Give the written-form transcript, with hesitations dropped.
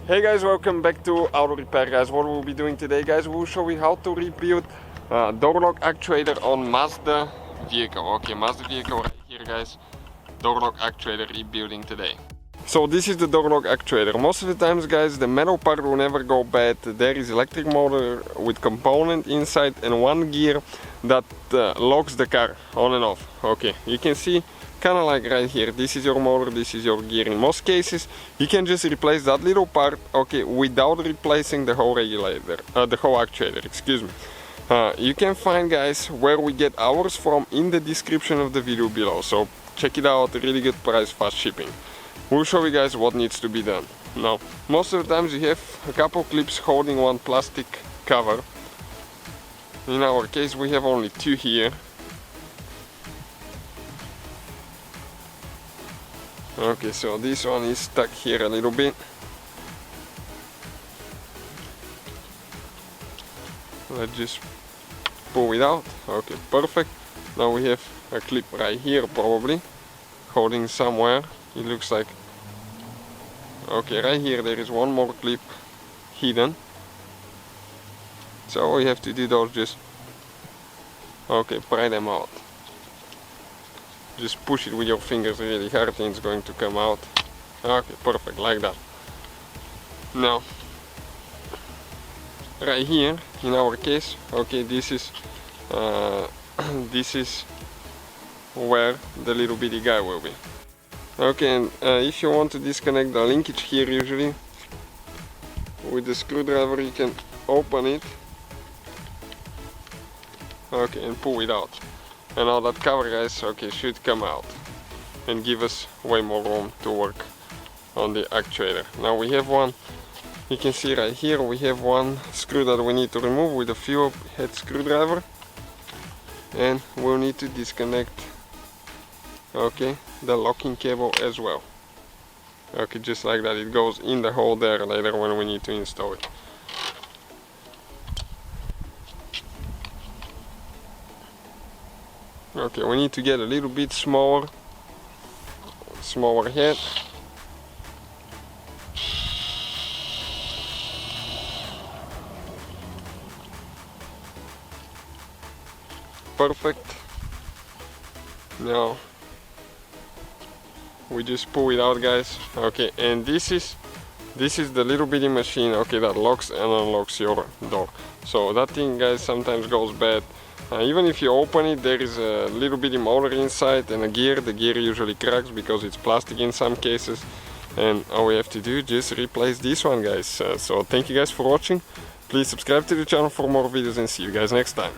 Hey guys, welcome back to Auto Repair guys. What we'll be doing today guys, we'll show you how to rebuild door lock actuator on Mazda vehicle. Okay, Mazda vehicle right here guys. Door lock actuator rebuilding today. So this is the door lock actuator. Most of the times guys the metal part will never go bad. There is electric motor with component inside and one gear that locks the car on and off. Okay, you can see kind of like right here, this is your motor, this is your gear. In most cases you can just replace that little part, okay, without replacing the whole regulator, the whole actuator, excuse me. You can find guys where we get ours from in the description of the video below, so check it out. Really good price, fast shipping. We'll show you guys what needs to be done. Now most of the times you have a couple clips holding one plastic cover. In our case we have only two here. Okay, so this one is stuck here a little bit. Let's just pull it out. Okay, perfect. Now we have a clip right here probably holding somewhere. It looks like, okay, right here there is one more clip hidden. So all you have to do is just, okay, pry them out. Just push it with your fingers really hard and it's going to come out. Okay, perfect, like that. Now, right here, in our case, okay, this is where the little bitty guy will be. Okay, and if you want to disconnect the linkage here, usually with the screwdriver you can open it. Okay, and pull it out. And now that cover guys, okay, should come out and give us way more room to work on the actuator. Now we have one, you can see right here, we have one screw that we need to remove with a fuel head screwdriver. And we'll need to disconnect, okay, the locking cable as well. Okay, just like that, it goes in the hole there later when we need to install it. Okay, we need to get a little bit smaller head. Perfect. Now we just pull it out guys. Okay, and this is the little bitty machine, okay, that locks and unlocks your door. So that thing guys sometimes goes bad. Even if you open it, there is a little bitty motor inside and a gear. The gear usually cracks because it's plastic in some cases, and all we have to do is just replace this one guys. So thank you guys for watching. Please subscribe to the channel for more videos and see you guys next time.